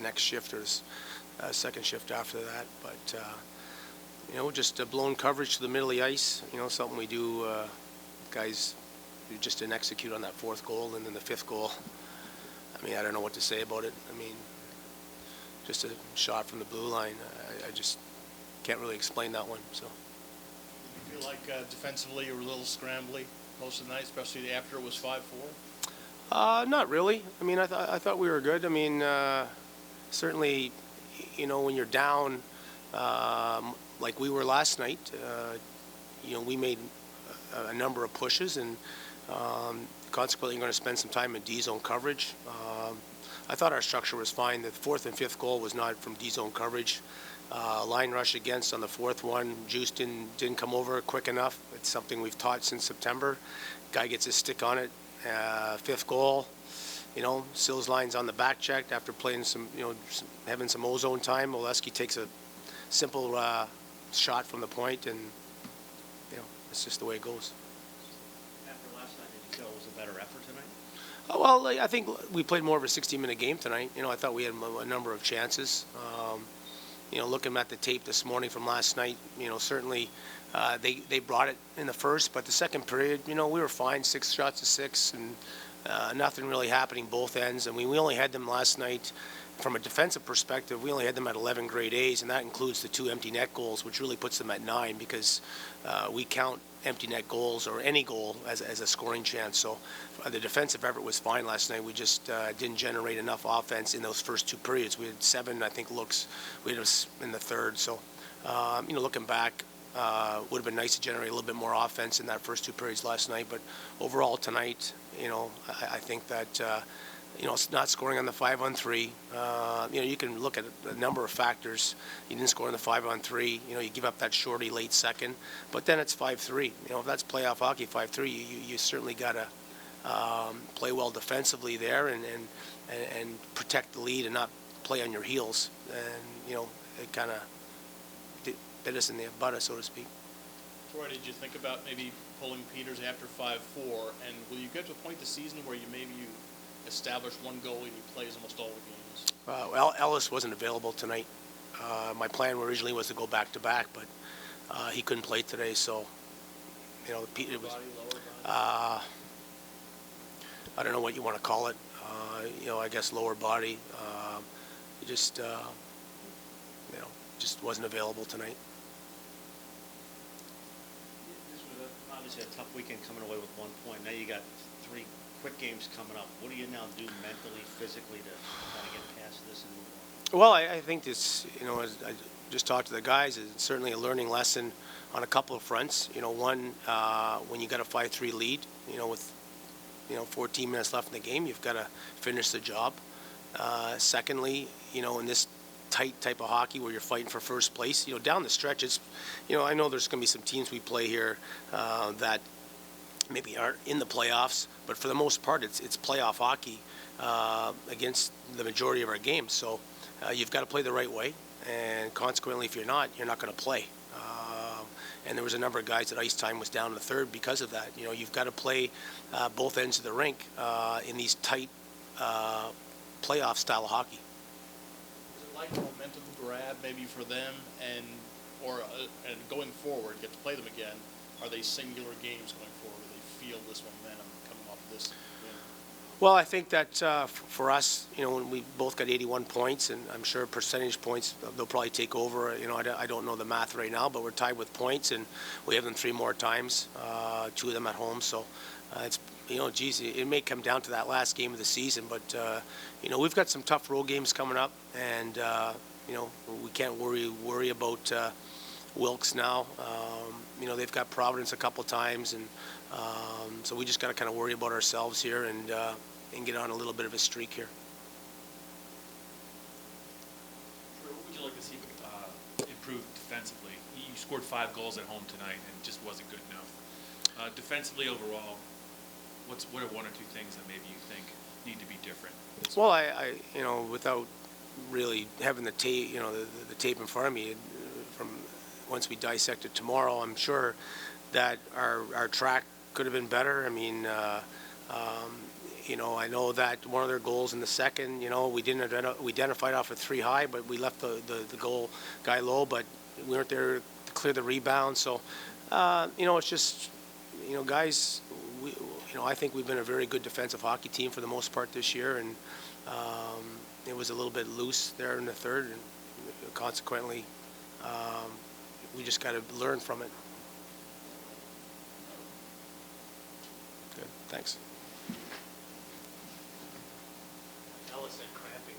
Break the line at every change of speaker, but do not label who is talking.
next shift or second shift after that. But just blown coverage to the middle of the ice. Something we do. Guys who just didn't execute on that fourth goal, and then the fifth goal. I mean, I don't know what to say about it. I mean, just a shot from the blue line. I just can't really explain that one. So.
You feel like defensively you were a little scrambly most of the night, especially after it was 5-4?
Not really. I mean, I thought we were good. I mean, certainly, when you're down, like we were last night, we made a number of pushes, and consequently, you're going to spend some time in D-zone coverage. I thought our structure was fine. The fourth and fifth goal was not from D-zone coverage. Line rush against on the fourth one. Juice didn't come over quick enough. It's something we've taught since September. Guy gets his stick on it. Fifth goal, Sills line's on the back check after playing some, having some ozone time. Oleski takes a simple shot from the point, and it's just the way it goes.
After last night, did you feel it was a better effort tonight?
Well, I think we played more of a 60-minute game tonight. I thought we had a number of chances. Looking at the tape this morning from last night, certainly they brought it in the first, but the second period, we were fine, 6 shots to 6, and nothing really happening both ends. And we only had them last night. From a defensive perspective, we only had them at 11 grade A's, and that includes the 2 empty net goals, which really puts them at 9 because we count empty net goals or any goal as a scoring chance. So the defensive effort was fine last night. We just didn't generate enough offense in those first 2 periods. We had 7, I think, looks. We had us in the third. So, looking back, would have been nice to generate a little bit more offense in that first 2 periods last night. But overall tonight, I think that it's not scoring on the 5-on-3. You can look at a number of factors. You didn't score on the 5-on-3. You give up that shorty late second, but then it's 5-3. If that's playoff hockey, 5-3, you certainly got to play well defensively there and protect the lead and not play on your heels. And it kind of bit us in the butt, so to speak.
Troy, did you think about maybe pulling Peters after 5-4? And will you get to a point this season where you establish one goalie who plays almost all the games?
Well, Ellis wasn't available tonight. My plan originally was to go back-to-back, but he couldn't play today, so, it was, I don't know what you want to call it. I guess lower body. He just wasn't available tonight.
This was obviously a tough weekend coming away with 1 point. Now you got 3 quick games coming up. What do you now do mentally, physically to kind of get past this and move on?
Well, I think this, as I just talked to the guys, is certainly a learning lesson on a couple of fronts. One, when you got a 5-3 lead, with 14 minutes left in the game, you've got to finish the job. Secondly, in this tight type of hockey where you're fighting for first place, down the stretch, it's, I know there's going to be some teams we play here that maybe aren't in the playoffs, but for the most part, it's playoff hockey against the majority of our games. So you've got to play the right way, and consequently, if you're not going to play. And there was a number of guys that ice time was down in the third because of that. You've got to play both ends of the rink in these tight playoff style of hockey.
Is it like a momentum grab maybe for them, and going forward, get to play them again? Are they singular games going forward? Do they feel this momentum coming off this win?
Well, I think that for us, when we both got 81 points, and I'm sure percentage points, they'll probably take over. I don't know the math right now, but we're tied with points, and we have them 3 more times, 2 of them at home. So it's, it may come down to that last game of the season, but, we've got some tough road games coming up, and, we can't worry about Wilkes now. They've got Providence a couple times, and so we just got to kind of worry about ourselves here and get on a little bit of a streak here.
What would you like to see improve defensively? You scored 5 goals at home tonight and just wasn't good enough. Defensively overall, what are 1 or 2 things that maybe you think need to be different?
Well, I without really having the tape, the tape in front of me, from once we dissect it tomorrow, I'm sure that our track could have been better. I mean, You know, I know that one of their goals in the second, you know, we identified off a 3 high, but we left the goal guy low, but we weren't there to clear the rebound. So, you know, it's just, you know, guys, I think we've been a very good defensive hockey team for the most part this year, and it was a little bit loose there in the third, and consequently, we just got to learn from it. Good, thanks.
Ellison.